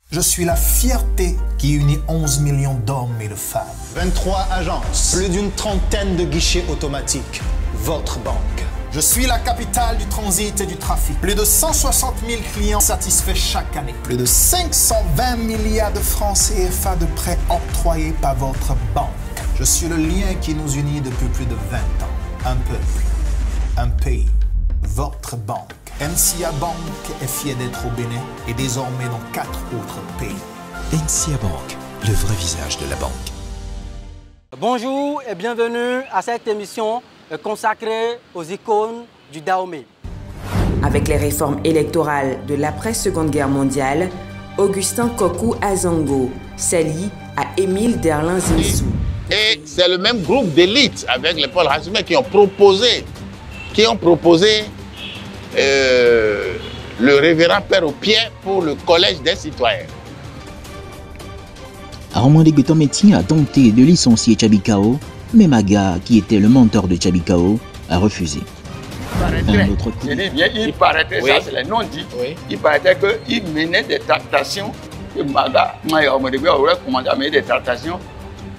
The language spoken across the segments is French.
Je suis la fierté qui unit 11 millions d'hommes et de femmes. 23 agences, plus d'une trentaine de guichets automatiques. Votre banque. Je suis la capitale du transit et du trafic. Plus de 160 000 clients satisfaits chaque année. Plus de 520 milliards de francs CFA de prêts octroyés par votre banque. Je suis le lien qui nous unit depuis plus de 20 ans. Un peuple, un pays, votre banque. NCA Bank est fier d'être au Bénin et désormais dans 4 autres pays. NCA Bank, le vrai visage de la banque. Bonjour et bienvenue à cette émission consacrée aux icônes du Dahomey. Avec les réformes électorales de l'après-Seconde Guerre mondiale, Augustin Kokou Azango s'allie à Émile Derlin Zinsou. Et c'est le même groupe d'élite avec les Paul Hassimé qui ont proposé le révérend Père au pied pour le collège des citoyens. Armand Guetometti a tenté de licencier Tchabikao, mais Maga, qui était le mentor de Tchabikao, a refusé. Un autre coup. Il paraîtrait, oui. Ça c'est le non-dit, oui. Il paraîtrait qu'il menait des tractations, que Maga aurait commandé à mener des tractations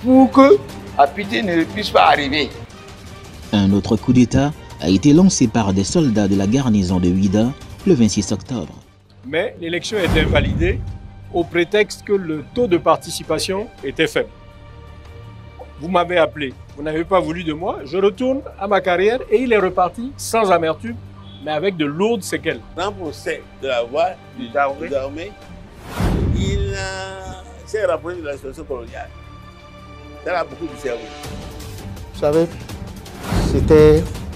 pour que Apiti ne puisse pas arriver. Un autre coup d'État a été lancé par des soldats de la garnison de Ouida le 26 octobre. Mais l'élection est invalidée au prétexte que le taux de participation était faible. Vous m'avez appelé, vous n'avez pas voulu de moi, je retourne à ma carrière et il est reparti sans amertume, mais avec de lourdes séquelles. Dans le procès de la voie du Dahomey, il s'est rapproché de la situation coloniale. Ça a beaucoup de cerveau. Vous savez,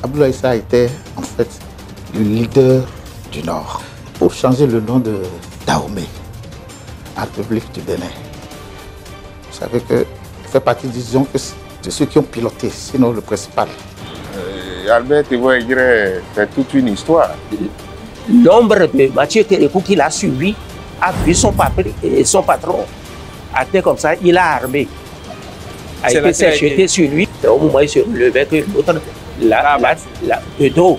Abdoulaye Issa était en fait le leader du Nord. Pour changer le nom de Dahomey en République du Bénin, vous savez que fait partie, disons, de ceux qui ont piloté, sinon le principal. Albert Thévoïgré, c'est toute une histoire. L'ombre de Mathieu Kérékou qu'il a suivi a vu son patron à terre comme ça, il a armé. A été s'acheter sur lui, au moment où il se relevait que l'autre de dos.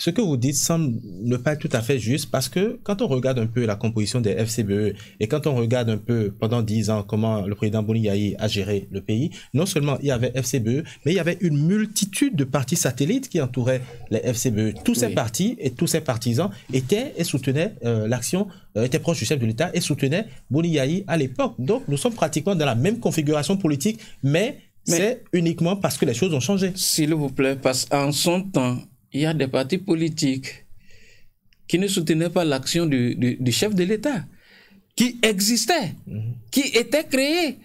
Ce que vous dites semble ne pas être tout à fait juste parce que quand on regarde un peu la composition des FCBE et quand on regarde un peu pendant 10 ans comment le président Boni Yayi a géré le pays, non seulement il y avait FCBE, mais il y avait une multitude de partis satellites qui entouraient les FCBE. Tous ces partis et tous ces partisans étaient et soutenaient l'action, étaient proches du chef de l'État et soutenaient Boni Yayi à l'époque. Donc nous sommes pratiquement dans la même configuration politique, mais c'est uniquement parce que les choses ont changé. S'il vous plaît, parce qu'en son temps, il y a des partis politiques qui ne soutenaient pas l'action du chef de l'État, qui existaient, qui étaient créés,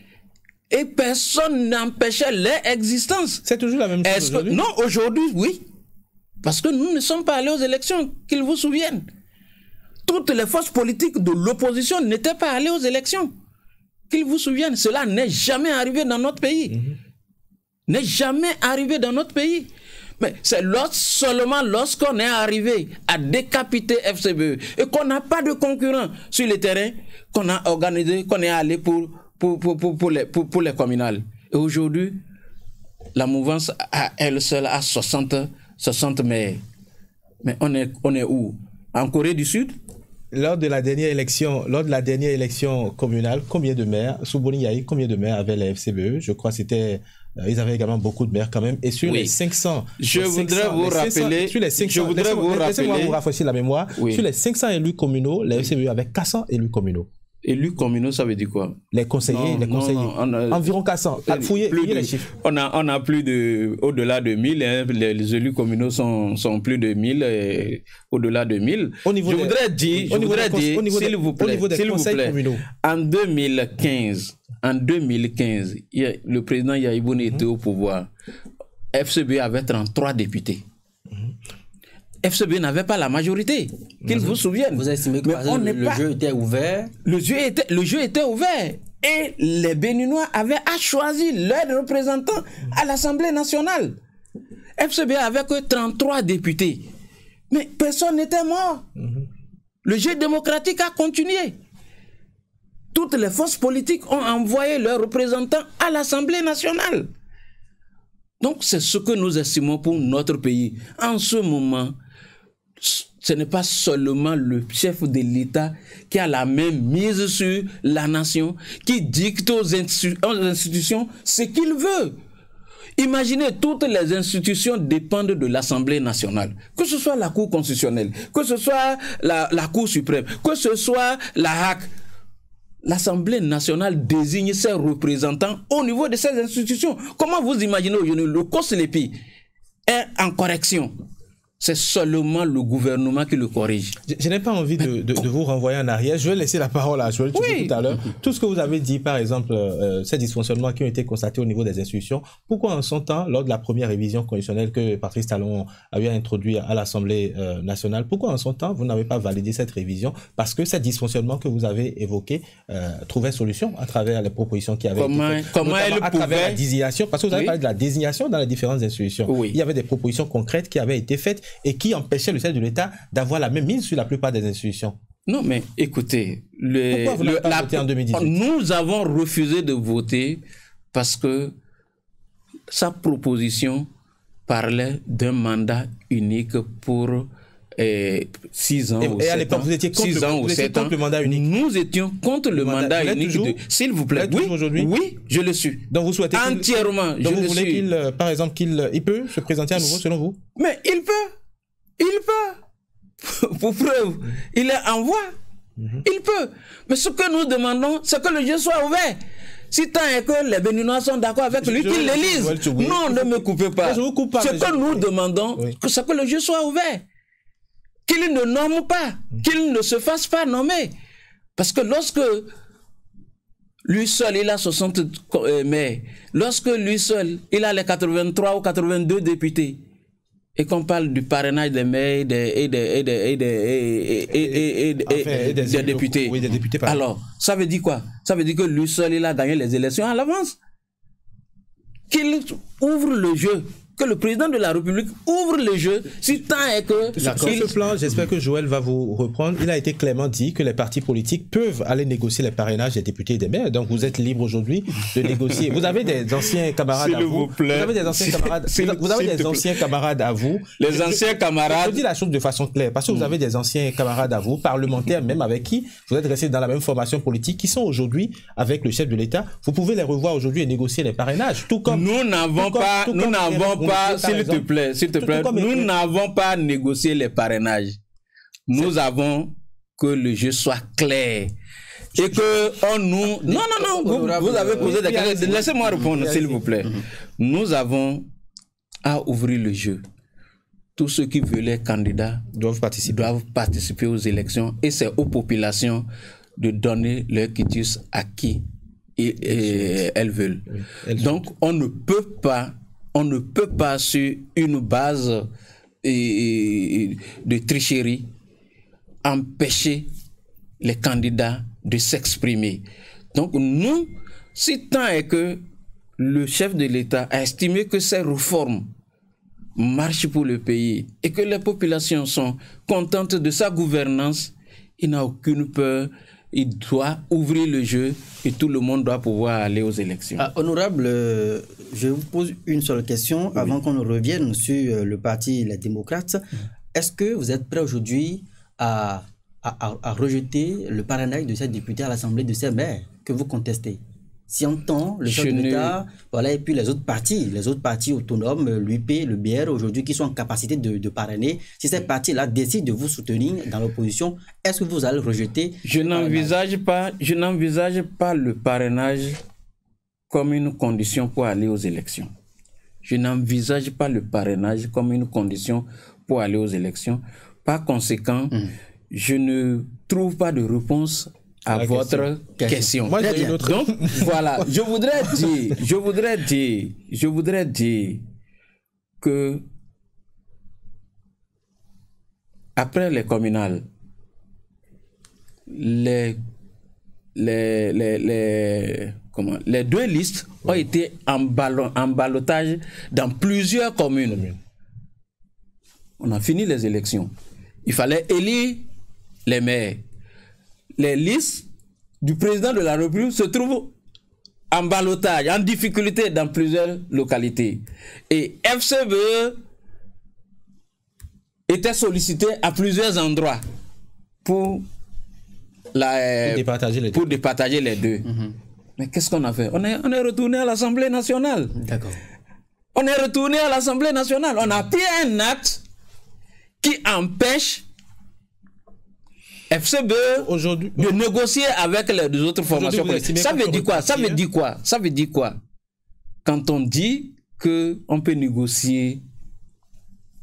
et personne n'empêchait leur existence. C'est toujours la même chose aujourd'hui? Non, aujourd'hui, oui. Parce que nous ne sommes pas allés aux élections, qu'ils vous souviennent. Toutes les forces politiques de l'opposition n'étaient pas allées aux élections, qu'ils vous souviennent. Cela n'est jamais arrivé dans notre pays. N'est jamais arrivé dans notre pays. Mais c'est seulement lorsqu'on est arrivé à décapiter FCBE et qu'on n'a pas de concurrents sur le terrain qu'on a organisé, qu'on est allé pour les communales. Et aujourd'hui, la mouvance à elle seule a 60 maires. Mais on est où? En Corée du Sud? Lors de la dernière élection communale, combien de maires, sous Boni Yayi, combien de maires avaient les FCBE? Je crois que c'était... Ils avaient également beaucoup de maires quand même. Et sur les 500... Laissez-moi vous rafraîchir la mémoire. Oui. Sur les 500 élus communaux, les FCBE avaient 400 élus communaux. Élus communaux, ça veut dire quoi? Les conseillers, environ 400. Fouillez les chiffres. On a plus de... Au-delà de 1000. Hein, les élus communaux sont plus de 1000. Au-delà de 1000. Je voudrais dire, s'il vous plaît, en 2015... En 2015, le président Yayi Boni était au pouvoir. FCB avait 33 députés. FCB n'avait pas la majorité, qu'ils vous souviennent. Vous estimez que le jeu était ouvert? Le jeu était ouvert. Et les Béninois avaient à choisir leurs représentants à l'Assemblée nationale. FCB avait que 33 députés. Mais personne n'était mort. Le jeu démocratique a continué. Toutes les forces politiques ont envoyé leurs représentants à l'Assemblée nationale. Donc c'est ce que nous estimons pour notre pays. En ce moment, ce n'est pas seulement le chef de l'État qui a la main mise sur la nation, qui dicte aux institutions ce qu'il veut. Imaginez, toutes les institutions dépendent de l'Assemblée nationale, que ce soit la Cour constitutionnelle, que ce soit la Cour suprême, que ce soit la HAC. L'Assemblée nationale désigne ses représentants au niveau de ces institutions. Comment vous imaginez aujourd'hui le COSLEPI est en correction? C'est seulement le gouvernement qui le corrige. Je n'ai pas envie de vous renvoyer en arrière. Je vais laisser la parole à Joël tout à l'heure. Tout ce que vous avez dit, par exemple, ces dysfonctionnements qui ont été constatés au niveau des institutions, pourquoi en son temps, lors de la première révision constitutionnelle que Patrice Talon avait introduite à l'Assemblée nationale, pourquoi en son temps, vous n'avez pas validé cette révision? Parce que ces dysfonctionnements que vous avez évoqués trouvaient solution à travers les propositions qui avaient été faites. Comment elle à travers la désignation, parce que vous avez parlé de la désignation dans les différentes institutions. Il y avait des propositions concrètes qui avaient été faites et qui empêchait le chef de l'État d'avoir la même mise sur la plupart des institutions. Non, mais écoutez, pourquoi vous n'avez pas voté en 2018? Nous avons refusé de voter parce que sa proposition parlait d'un mandat unique pour 6 ans ou 7 ans. Et à l'époque, vous étiez contre le mandat unique? Nous étions contre le mandat unique. S'il vous plaît, oui, je le suis. Donc vous souhaitez entièrement. Donc vous voulez qu'il, par exemple, qu'il peut se présenter à nouveau selon vous? Mais il peut. Il peut. Pour preuve, il est en voie. Il peut. Mais ce que nous demandons, c'est que le jeu soit ouvert. Si tant est que les Béninois sont d'accord avec lui, qu'ils l'élisent. Non, ne me coupez pas. Ce que nous demandons, c'est que le jeu soit ouvert. Qu'il ne nomme pas. Qu'il ne se fasse pas nommer. Parce que lorsque lui seul, il a 60 maires, lorsque lui seul, il a les 83 ou 82 députés, et qu'on parle du parrainage des maires et des députés. Oui, des députés. Alors, ça veut dire quoi? Ça veut dire que lui seul, il a gagné les élections à l'avance. Qu'il ouvre le jeu. Que le président de la République ouvre le jeu, si tant est que... Sur ce plan, j'espère que Joël va vous reprendre. Il a été clairement dit que les partis politiques peuvent aller négocier les parrainages des députés et des maires. Donc vous êtes libre aujourd'hui de négocier. Vous avez des anciens camarades à vous. Vous avez des anciens camarades. Vous avez des anciens camarades à vous. Les anciens camarades. Je dis la chose de façon claire parce que vous avez des anciens camarades à vous, parlementaires même, avec qui vous êtes restés dans la même formation politique, qui sont aujourd'hui avec le chef de l'État. Vous pouvez les revoir aujourd'hui et négocier les parrainages. Tout comme nous n'avons pas, s'il te plaît, nous n'avons pas négocié les parrainages. Nous avons que le jeu soit clair. Et que on nous... Non, vous avez posé des questions. Laissez-moi répondre, s'il vous plaît. Nous avons à ouvrir le jeu. Tous ceux qui veulent être candidats doivent participer aux élections et c'est aux populations de donner leur quitus à qui elles veulent. Donc, on ne peut pas sur une base de tricherie empêcher les candidats de s'exprimer. Donc nous, si tant est que le chef de l'État a estimé que ces réformes marchent pour le pays et que les populations sont contentes de sa gouvernance, il n'a aucune peur. Il doit ouvrir le jeu et tout le monde doit pouvoir aller aux élections. Honorable, je vous pose une seule question avant qu'on revienne sur le parti Les Démocrates. Est-ce que vous êtes prêt aujourd'hui à rejeter le parrainage de ces députés à l'Assemblée, de ces maires que vous contestez? Si on entend le chef de l'État, voilà, et puis les autres partis autonomes, l'UP, le BR, aujourd'hui, qui sont en capacité de parrainer, si ces partis-là décident de vous soutenir dans l'opposition, est-ce que vous allez rejeter? Je n'envisage pas le parrainage comme une condition pour aller aux élections. Je n'envisage pas le parrainage comme une condition pour aller aux élections. Par conséquent, je ne trouve pas de réponse à votre question. Moi, j'ai une autre. Donc, voilà, je voudrais dire que après les communales, les deux listes ont été en ballotage dans plusieurs communes. On a fini les élections. Il fallait élire les maires. Les listes du président de la République se trouvent en ballotage, en difficulté dans plusieurs localités. Et FCBE été sollicité à plusieurs endroits pour départager les deux. Mais qu'est-ce qu'on a fait? On est retourné à l'Assemblée nationale. D'accord. On est retourné à l'Assemblée nationale. On a pris un acte qui empêche FCBE de négocier avec les autres formations politiques. Ça veut dire quoi? Ça veut dire quoi? Ça veut dire quoi? Quand on dit qu'on peut négocier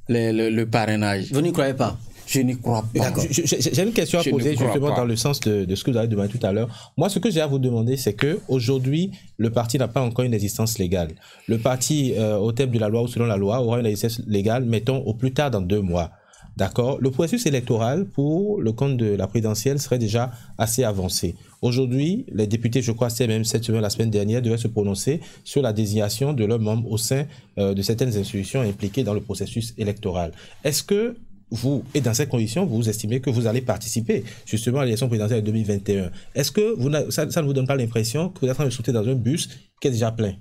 le parrainage. Vous n'y croyez pas? Je n'y crois pas. J'ai une question à poser justement dans le sens de ce que vous avez demandé tout à l'heure. Moi, ce que j'ai à vous demander, c'est qu'aujourd'hui, le parti n'a pas encore une existence légale. Le parti, au terme de la loi ou selon la loi, aura une existence légale, mettons, au plus tard dans 2 mois. D'accord. Le processus électoral pour le compte de la présidentielle serait déjà assez avancé. Aujourd'hui, les députés, je crois, c'est même cette semaine, la semaine dernière, devaient se prononcer sur la désignation de leurs membres au sein de certaines institutions impliquées dans le processus électoral. Est-ce que vous, et dans ces conditions, vous estimez que vous allez participer justement à l'élection présidentielle de 2021? Est-ce que ça ne vous donne pas l'impression que vous êtes en train de sauter dans un bus qui est déjà plein?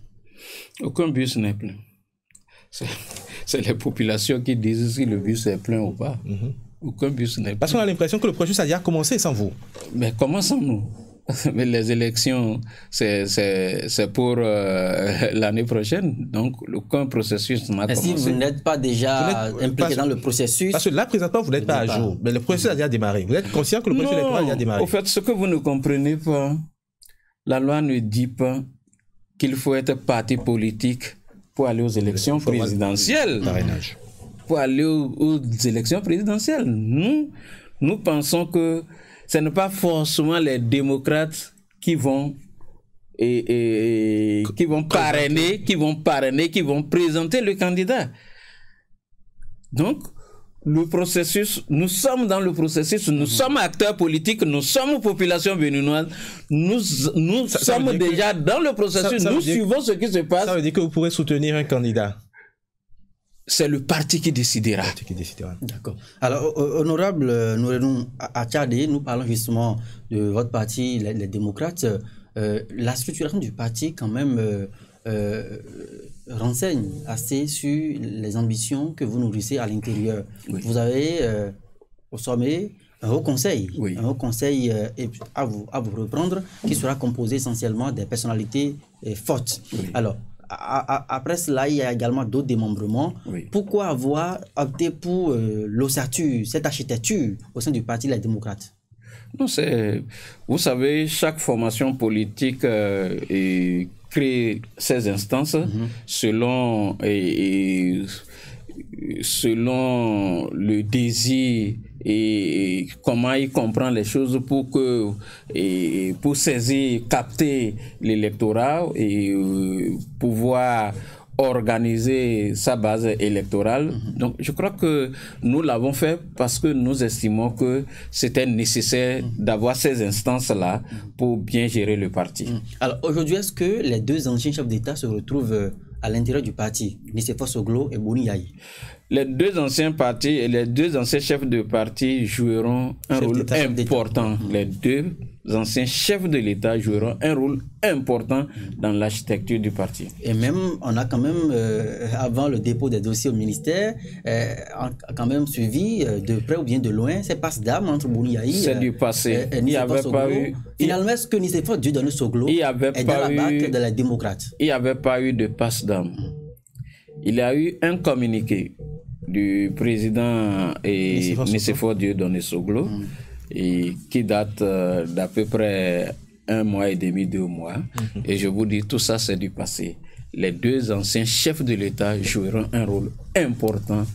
Aucun bus n'est plein. C'est les populations qui disent si le bus est plein ou pas. Aucun bus n'est plein. Parce qu'on a l'impression que le processus a déjà commencé sans vous. Mais comment sans nous? Mais les élections, c'est pour l'année prochaine. Donc, aucun processus n'a commencé. Si vous n'êtes pas déjà impliqué dans le processus... Parce que là, présentement, vous n'êtes pas à jour. Mais le processus a déjà démarré. Vous êtes conscient que le processus électoral a déjà démarré? Au fait, ce que vous ne comprenez pas, la loi ne dit pas qu'il faut être parti politique pour aller aux élections présidentielles. Pour aller aux élections présidentielles. Nous pensons que ce n'est pas forcément les démocrates qui vont parrainer, qui vont présenter le candidat. Donc, le processus, nous sommes dans le processus, nous sommes acteurs politiques, nous sommes population béninoise, nous sommes déjà dans le processus, nous suivons ce qui se passe. Ça veut dire que vous pourrez soutenir un candidat? C'est le parti qui décidera. D'accord. Alors, honorable Noureddou Atchadé, nous parlons justement de votre parti, les démocrates. La structuration du parti, quand même, renseigne assez sur les ambitions que vous nourrissez à l'intérieur. Oui. Vous avez au sommet un haut conseil, un haut conseil à vous reprendre, qui sera composé essentiellement des personnalités fortes. Alors, après cela, il y a également d'autres démembrements. Pourquoi avoir opté pour l'ossature, cette architecture au sein du Parti Les Démocrates? Non, vous savez, chaque formation politique crée ses instances selon le désir et comment il comprend les choses pour saisir, capter l'électorat et pouvoir organiser sa base électorale. Donc je crois que nous l'avons fait parce que nous estimons que c'était nécessaire d'avoir ces instances-là pour bien gérer le parti. Alors aujourd'hui, est-ce que les deux anciens chefs d'État se retrouvent à l'intérieur du parti, Nicéphore Soglo et Boni Yayi? Les deux anciens partis et les deux anciens chefs de parti joueront un rôle important. Les deux anciens chefs de l'État joueront un rôle important dans l'architecture du parti. Et même, on a quand même, avant le dépôt des dossiers au ministère, quand même suivi de près ou bien de loin ces passes d'armes entre Boni Yayi. C'est du passé. Il n'y avait pas eu. Finalement, est-ce que Nicéphore Dieudonné Soglo est dans la barque de la démocrate? Il n'y avait pas eu de passe d'armes. Il y a eu un communiqué du président Nicéphore Dieudonné Soglo et qui date d'à peu près 1 mois et demi, 2 mois. Et je vous dis, tout ça, c'est du passé. Les deux anciens chefs de l'État joueront un rôle important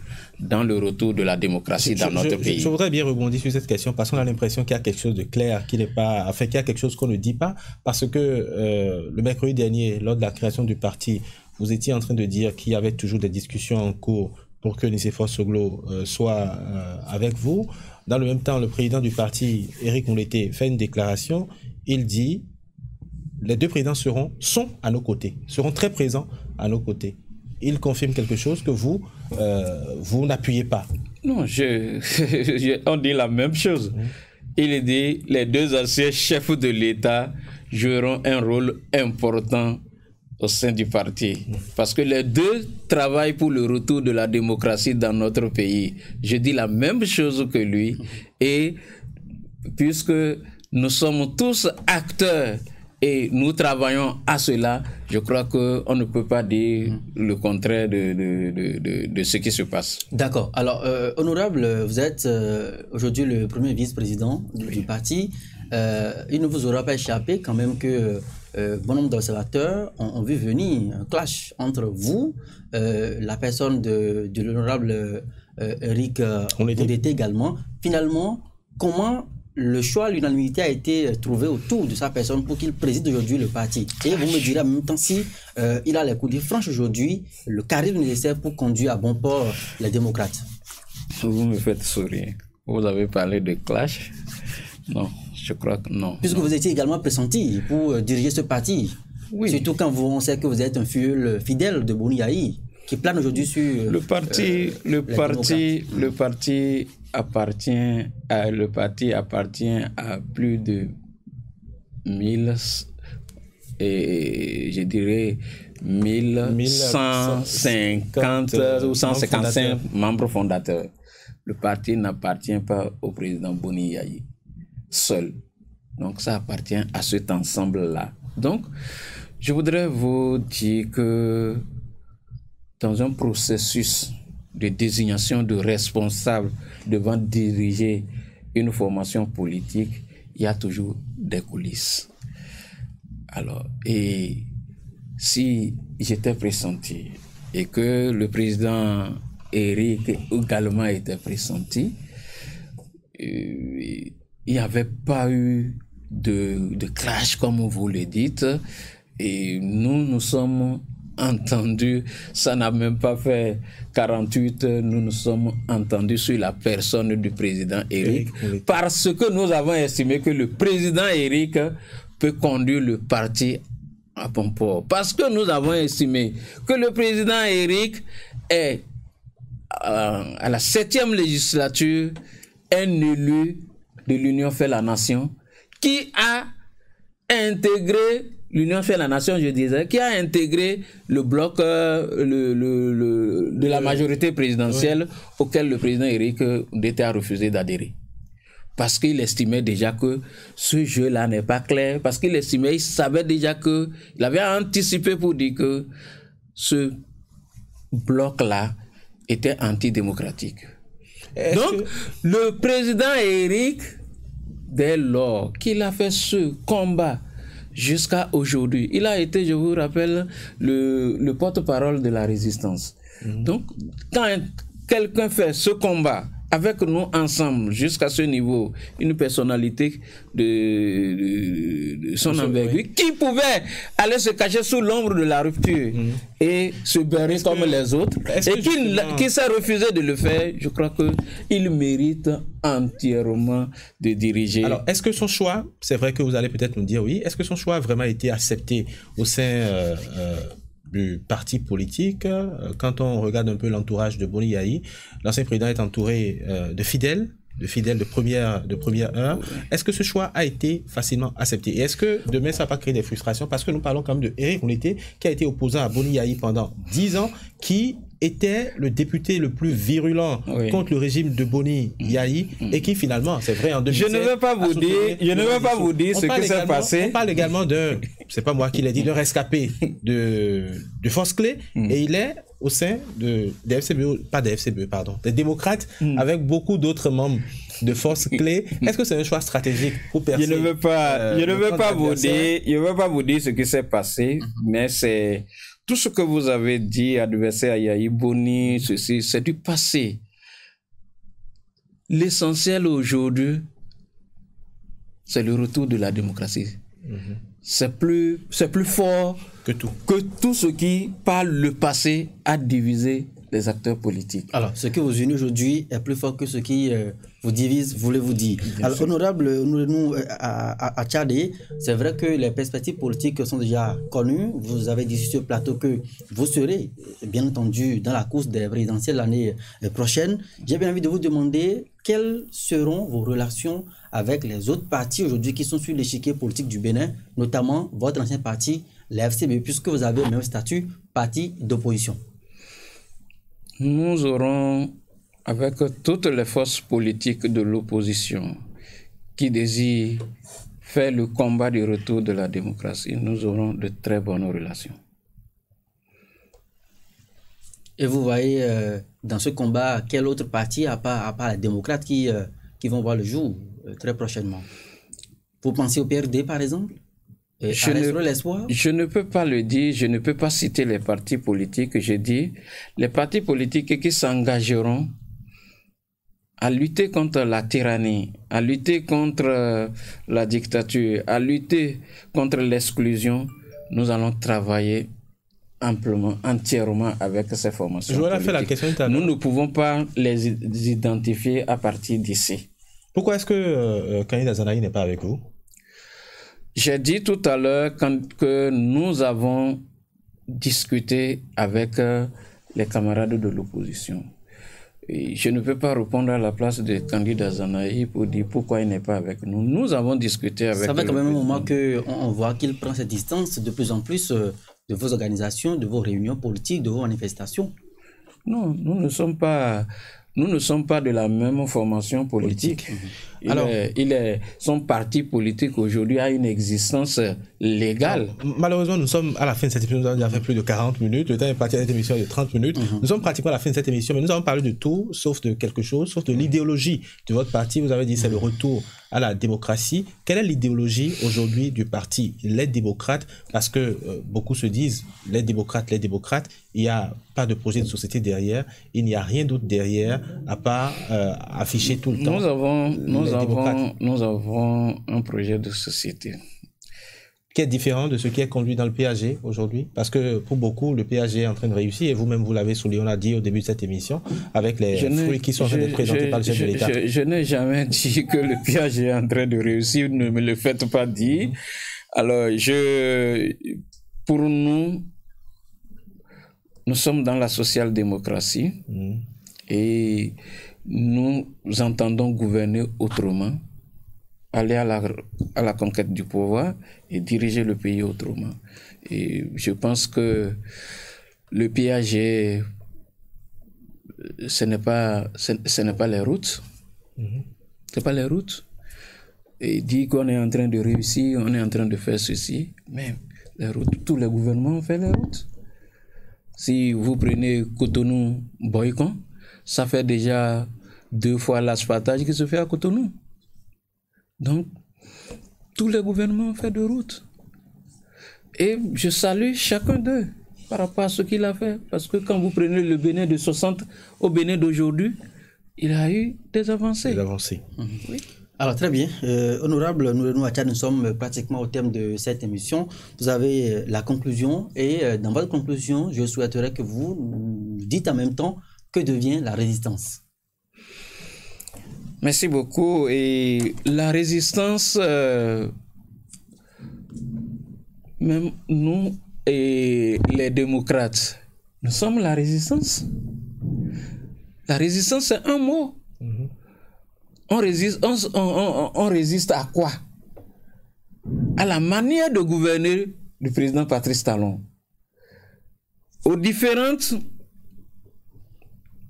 dans le retour de la démocratie dans notre pays. Je voudrais bien rebondir sur cette question parce qu'on a l'impression qu'il y a quelque chose de clair, qu'il n'est pas, enfin, qu'il y a quelque chose qu'on ne dit pas, parce que le mercredi dernier, lors de la création du parti, vous étiez en train de dire qu'il y avait toujours des discussions en cours pour que Nicéphore Soglo soit avec vous. Dans le même temps, le président du parti, Éric Mouleté, fait une déclaration. Il dit, les deux présidents sont à nos côtés, seront très présents à nos côtés. Il confirme quelque chose que vous n'appuyez pas. Non, on dit la même chose. Il dit, les deux anciens chefs de l'État joueront un rôle important au sein du parti. Parce que les deux travaillent pour le retour de la démocratie dans notre pays. Je dis la même chose que lui. Et puisque nous sommes tous acteurs et nous travaillons à cela, je crois qu'on ne peut pas dire le contraire de ce qui se passe. D'accord. Alors, honorable, vous êtes aujourd'hui le premier vice-président du parti. Il ne vous aura pas échappé quand même que bon nombre d'observateurs ont vu venir un clash entre vous, la personne de l'honorable Eric Ondete également. Finalement, comment le choix, l'unanimité a été trouvé autour de sa personne pour qu'il préside aujourd'hui le parti? Et vous me direz en même temps si il a les coups de franche aujourd'hui, le charisme nécessaire pour conduire à bon port les démocrates. Vous me faites sourire. Vous avez parlé de clash? Non. Je crois que non. Puisque vous étiez également pressenti pour diriger ce parti. Oui. Surtout quand on sait que vous êtes un fidèle de Boni Yayi, qui plane aujourd'hui sur le parti. Le parti appartient à plus de 1150 ou 155 membres fondateurs. Le parti n'appartient pas au président Boni Yayi seul. Donc ça appartient à cet ensemble-là. Donc, je voudrais vous dire que dans un processus de désignation de responsables devant diriger une formation politique, il y a toujours des coulisses. Alors, et si j'étais pressenti et que le président Eric également était pressenti, il n'y avait pas eu de clash comme vous le dites, et nous sommes entendus, ça n'a même pas fait 48 heures, nous nous sommes entendus sur la personne du président Eric, parce que nous avons estimé que le président Eric peut conduire le parti à bon port, parce que nous avons estimé que le président Eric est à la 7e législature un élu de l'Union fait la nation, qui a intégré l'Union fait la nation, je disais, qui a intégré le bloc de la majorité présidentielle auquel le président Eric Ondete a refusé d'adhérer. Parce qu'il estimait déjà que ce jeu-là n'est pas clair, parce qu'il estimait, il savait déjà que, il avait anticipé pour dire que ce bloc-là était antidémocratique. Donc, le président Eric, dès lors qu'il a fait ce combat jusqu'à aujourd'hui, il a été, je vous rappelle, le porte-parole de la résistance. Donc, quand quelqu'un fait ce combat avec nous ensemble jusqu'à ce niveau, une personnalité de son envergure, qui pouvait aller se cacher sous l'ombre de la rupture et se barrer comme les autres, et qui s'est refusé de le faire, je crois qu'il mérite entièrement de diriger. Alors, est-ce que son choix, c'est vrai que vous allez peut-être nous dire oui, est-ce que son choix a vraiment été accepté au sein du parti politique? Quand on regarde un peu l'entourage de Boni Yayi, l'ancien président est entouré de fidèles de première heure. Est-ce que ce choix a été facilement accepté? Et est-ce que demain ça va pas créer des frustrations? Parce que nous parlons quand même de Eric Ondete, qui a été opposant à Boni Yayi pendant 10 ans, qui était le député le plus virulent contre le régime de Boni Yayi, et qui finalement, c'est vrai, en 2016... Je ne veux pas vous dire ce qui s'est passé. On parle également d'un, c'est pas moi qui l'ai dit, d'un rescapé de Force Clé, et il est au sein des démocrates, avec beaucoup d'autres membres de Force Clé. Est-ce que c'est un choix stratégique pour percer? Je ne veux pas vous dire ce qui s'est passé, mais c'est tout ce que vous avez dit, adversaire Yayi, Boni, ceci, c'est du passé. L'essentiel aujourd'hui, c'est le retour de la démocratie. C'est plus fort que tout ce qui, par le passé, a divisé les acteurs politiques. Alors, ce qui vous unit aujourd'hui est plus fort que ce qui vous divise, voulez-vous dire. Alors, honorable, nous, à Tchadé, c'est vrai que les perspectives politiques sont déjà connues. Vous avez dit sur ce plateau que vous serez, bien entendu, dans la course des présidentielles l'année prochaine. J'ai bien envie de vous demander quelles seront vos relations avec les autres partis aujourd'hui qui sont sur l'échiquier politique du Bénin, notamment votre ancien parti, la FCBE, puisque vous avez le même statut parti d'opposition? Nous aurons, avec toutes les forces politiques de l'opposition qui désirent faire le combat du retour de la démocratie, nous aurons de très bonnes relations. Et vous voyez dans ce combat quel autre parti, à part les démocrates, qui vont voir le jour très prochainement? Vous pensez au PRD par exemple? Je ne peux pas le dire, je ne peux pas citer les partis politiques. Je dis les partis politiques qui s'engageront à lutter contre la tyrannie, à lutter contre la dictature, à lutter contre l'exclusion. Nous allons travailler amplement, entièrement avec ces formations politiques. Nous ne pouvons pas les identifier à partir d'ici. Pourquoi est-ce que Kani Dansanaï n'est pas avec vous? J'ai dit tout à l'heure que nous avons discuté avec les camarades de l'opposition. Je ne peux pas répondre à la place de Kani Dansanaï pour dire pourquoi il n'est pas avec nous. Nous avons discuté avec... Ça fait quand même un moment qu'on voit qu'il prend cette distance de plus en plus de vos organisations, de vos réunions politiques, de vos manifestations. Non, nous ne sommes pas de la même formation politique. Alors, son parti politique aujourd'hui a une existence légale. Alors, malheureusement, nous sommes à la fin de cette émission. Nous avons déjà fait plus de 40 minutes. Le temps est parti à cette émission de 30 minutes. Nous sommes pratiquement à la fin de cette émission, mais nous avons parlé de tout, sauf de quelque chose, sauf de l'idéologie de votre parti. Vous avez dit c'est le retour à la démocratie. Quelle est l'idéologie aujourd'hui du parti Les Démocrates? Parce que beaucoup se disent les démocrates, il n'y a pas de projet de société derrière, il n'y a rien d'autre derrière à part afficher tout le temps. Nous avons un projet de société qui est différent de ce qui est conduit dans le PAG aujourd'hui, parce que pour beaucoup, le PAG est en train de réussir, et vous-même, vous l'avez souligné, on a dit au début de cette émission, avec les fruits qui sont en train d'être présentés par le chef de l'État. Je n'ai jamais dit que le PAG est en train de réussir, ne me le faites pas dire. Alors, pour nous sommes dans la social-démocratie, et nous entendons gouverner autrement, aller à la conquête du pouvoir et diriger le pays autrement. Et je pense que le PAG, ce n'est pas les routes. Ce n'est pas les routes. Et dit qu'on est en train de réussir, on est en train de faire ceci, mais les routes, tous les gouvernements ont fait les routes. Si vous prenez Cotonou-Boycon, ça fait déjà 2 fois l'asphaltage qui se fait à Cotonou. Donc, tous les gouvernements ont fait de routes. Et je salue chacun d'eux par rapport à ce qu'il a fait. Parce que quand vous prenez le Bénin de 60 au Bénin d'aujourd'hui, il a eu des avancées. Des avancées. Oui. Alors très bien. Honorable Nourenou Acha, nous sommes pratiquement au terme de cette émission. Vous avez la conclusion et dans votre conclusion, je souhaiterais que vous nous dites en même temps que devient la résistance. Merci beaucoup. Et la résistance, même nous et les démocrates, nous sommes la résistance. La résistance, c'est un mot. On résiste à quoi? À la manière de gouverner du président Patrice Talon, aux différents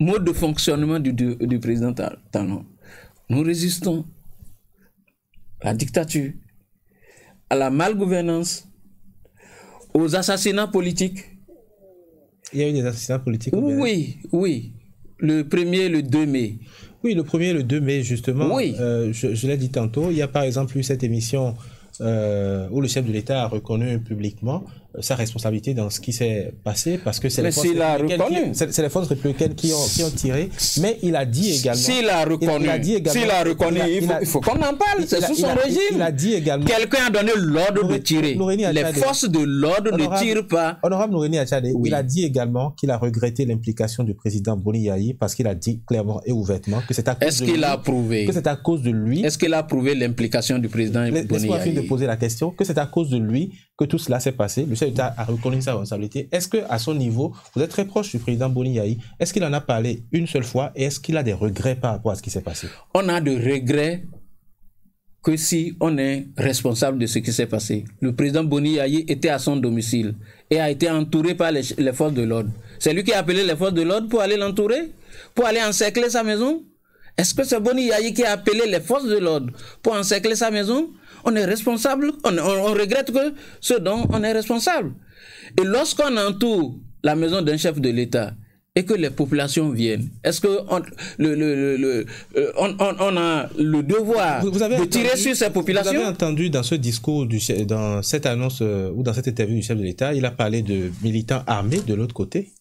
modes de fonctionnement du président Talon. Nous résistons à la dictature, à la malgouvernance, aux assassinats politiques. Il y a eu des assassinats politiques? Oui, oui. Le 1er et le 2 mai. Oui, le 1er et le 2 mai, justement. Oui. Je l'ai dit tantôt, il y a par exemple eu cette émission où le chef de l'État a reconnu publiquement sa responsabilité dans ce qui s'est passé, parce que c'est les forces républicaines qui ont tiré, mais il a dit également... S'il a reconnu, il faut qu'on en parle, c'est sous son régime. Il a dit également... Quelqu'un a donné l'ordre de tirer. Les forces de l'ordre ne tirent pas. Honorable Nourenou Acha, il a dit également qu'il a regretté l'implication du président Boni Yayi, parce qu'il a dit clairement et ouvertement que c'est à cause de lui. Est-ce qu'il a prouvé? Que c'est à cause de lui. Est-ce qu'il a prouvé l'implication du président Boni Yayi? Laisse-moi finir de poser la question, que c'est à cause de lui que tout cela s'est passé. Le chef d'État a reconnu sa responsabilité. Est-ce qu'à son niveau, vous êtes très proche du président Boni Yayi, est-ce qu'il en a parlé une seule fois et est-ce qu'il a des regrets par rapport à ce qui s'est passé? On a des regrets que si on est responsable de ce qui s'est passé. Le président Boni Yayi était à son domicile et a été entouré par les forces de l'ordre. C'est lui qui a appelé les forces de l'ordre pour aller l'entourer, pour aller encercler sa maison. Est-ce que c'est Boni Yayi qui a appelé les forces de l'ordre pour encercler sa maison? On est responsable, on regrette que ce dont on est responsable. Et lorsqu'on entoure la maison d'un chef de l'État et que les populations viennent, est-ce qu'on on a le devoir de tirer sur ces populations? Vous avez entendu dans ce discours, dans cette annonce ou dans cette interview du chef de l'État, il a parlé de militants armés de l'autre côté.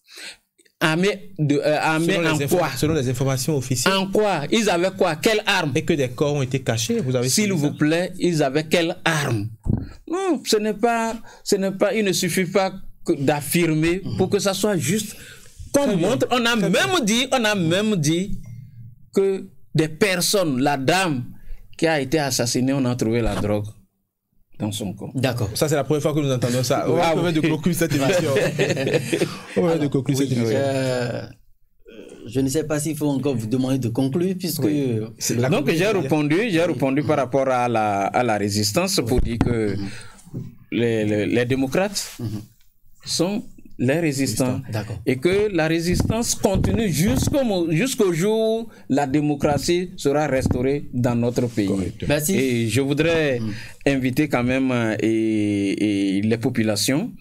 Armés en quoi? Selon les informations officielles. En quoi? Ils avaient quoi? Quelle arme? Et que des corps ont été cachés. S'il vous plaît, ils avaient quelle arme? Non, ce n'est pas, il ne suffit pas d'affirmer pour que ça soit juste. Qu'on montre, on a même dit que des personnes, la dame qui a été assassinée, on a trouvé la drogue dans son corps. D'accord. Ça, c'est la première fois que nous entendons ça. On va de conclure cette émission. Je ne sais pas s'il faut encore vous demander de conclure, puisque... Donc, j'ai répondu par rapport à la résistance pour dire que les démocrates sont les résistants. Et que la résistance continue jusqu'au jour où la démocratie sera restaurée dans notre pays. Merci. Et je voudrais inviter quand même les populations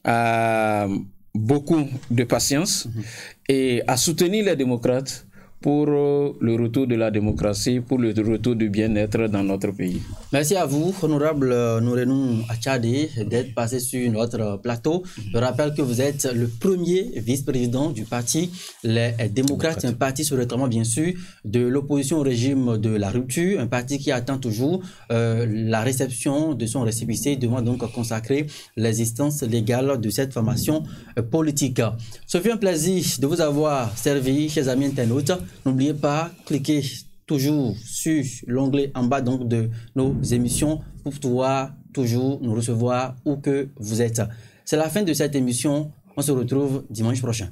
à beaucoup de patience et à soutenir les démocrates pour le retour de la démocratie, pour le retour du bien-être dans notre pays. Merci à vous, honorable Nourenou Achadé, d'être passé sur notre plateau. Je rappelle que vous êtes le premier vice-président du parti Les Démocrates, un parti sur le traitement, bien sûr, de l'opposition au régime de la rupture, un parti qui attend toujours la réception de son récépissé, devant donc consacrer l'existence légale de cette formation politique. Ce fut un plaisir de vous avoir servi, chers amis internautes. N'oubliez pas, cliquez toujours sur l'onglet en bas donc de nos émissions pour pouvoir toujours nous recevoir où que vous êtes. C'est la fin de cette émission. On se retrouve dimanche prochain.